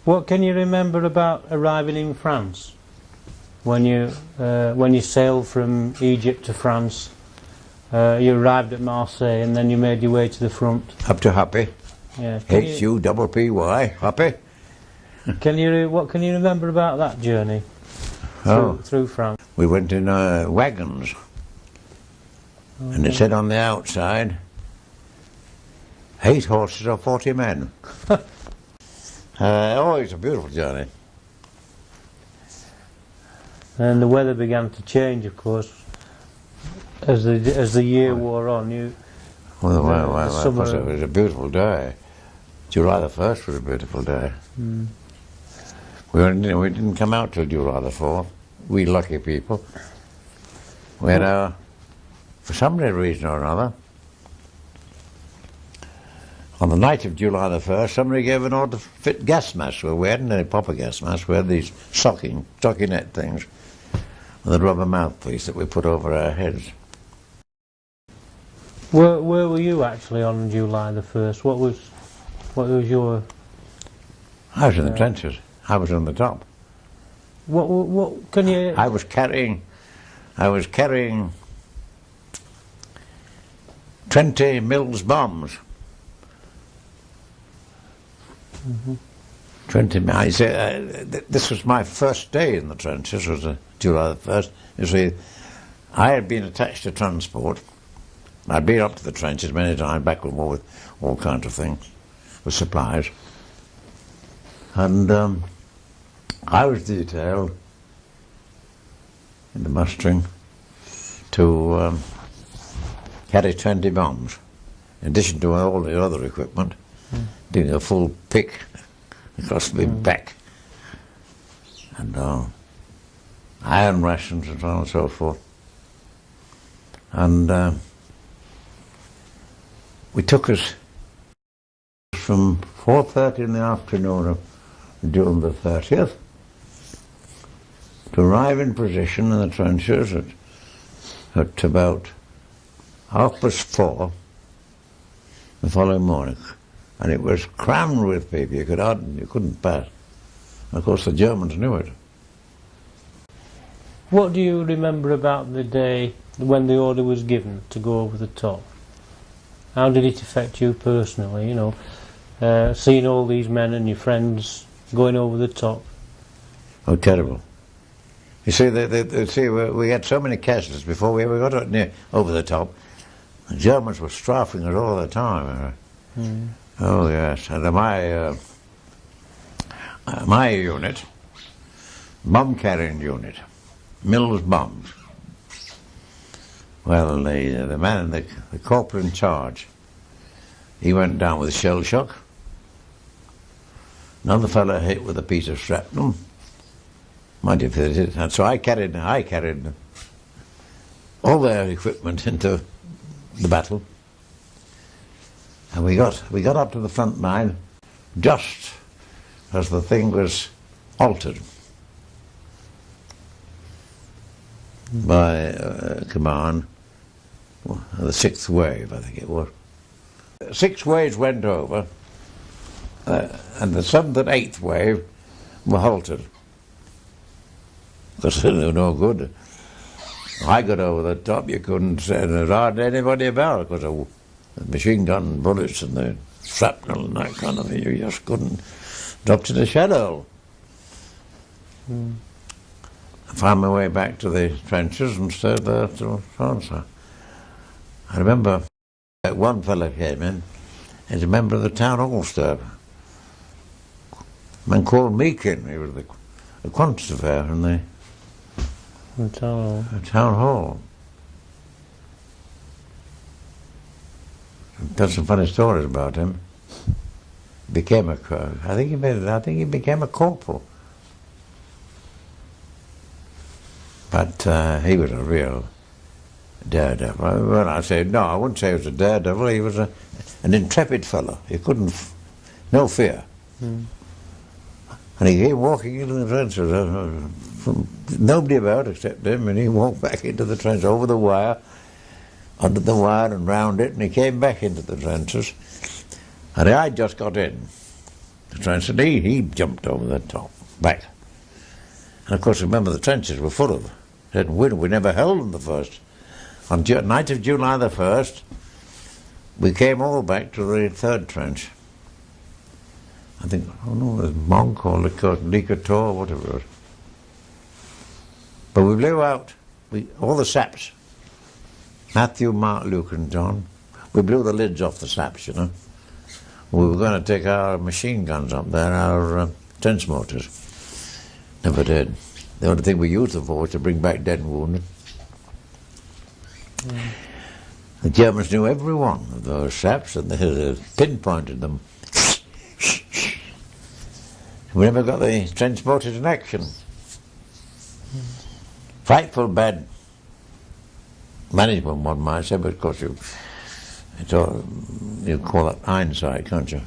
What can you remember about arriving in France? When you sailed from Egypt to France, you arrived at Marseille and then you made your way to the front. Up to Happy. Yeah. H-U-P-P-Y, Happy. What can you remember about that journey through France? We went in wagons, and it said on the outside, 8 horses or 40 men. It's a beautiful journey. And the weather began to change, of course, as the year wore on. It was a beautiful day. July the 1st was a beautiful day. Mm. We didn't come out till July the 4th. We lucky people. We had for some reason or another, on the night of July the 1st, somebody gave an order to fit gas masks. Well, we hadn't any proper gas masks. We had these stockinette things with a rubber mouthpiece that we put over our heads. Where were you actually on July the 1st? What was your... I was in the trenches. I was on the top. What can you... I was carrying 20 Mills bombs. Mm-hmm. 20. This was my first day in the trenches. Was July the 1st. You see, I had been attached to transport. I'd been up to the trenches many times, back and forth with all kinds of things, with supplies. And I was detailed in the mustering to carry 20 bombs, in addition to all the other equipment, doing a full pick across my back, and iron rations and so on and so forth. And we took us from 4:30 in the afternoon of June the 30th to arrive in position in the trenches at about 4:30 the following morning. And it was crammed with people. You couldn't pass. Of course, the Germans knew it. What do you remember about the day when the order was given to go over the top? How did it affect you personally, you know, seeing all these men and your friends going over the top? Oh, terrible. You see, we had so many casualties before we ever got over the top. The Germans were strafing us all the time. Oh, yes. And my unit, bomb-carrying unit, Mills bombs. Well, the man, the corporal in charge, he went down with a shell shock. Another fellow hit with a piece of shrapnel. Mind you, and so I carried all their equipment into the battle. And we got up to the front line just as the thing was altered by command, the 6th wave, I think it was. 6 waves went over, and the 7th and 8th wave were halted. Because they were no good. I got over the top, you couldn't say hardly anybody about, because of the machine gun bullets and the shrapnel and that kind of thing. You just couldn't drop to the shadow. I found my way back to the trenches and stayed there till France. I remember one fellow came in, he's a member of the town hall staff. A man called Meakin, he was the quantitative in the town hall. Got some funny stories about him. I think he became a corporal. But he was a real daredevil. Well, I said, no, I wouldn't say he was a daredevil. He was an intrepid fellow. He couldn't, no fear. And he came walking into the trenches, nobody about except him, and he walked back into the trench over the wire, under the wire and round it, and he came back into the trenches. And I just got in. the trench, and he jumped over the top, back. And of course, remember, the trenches were full of dead wood. We never held them the first. On night of July the 1st, we came all back to the third trench. I think, oh no, it was Monk or Licotor, whatever it was. But we blew out all the saps. Matthew, Mark, Luke and John. We blew the lids off the saps, you know. We were going to take our machine guns up there, our trench mortars. Never did. The only thing we used them for was to bring back dead and wounded. Mm. The Germans knew every one of those saps and they pinpointed them. We never got the trench mortars in action. Frightful bad management, one might say, but of course you call that hindsight, can't you?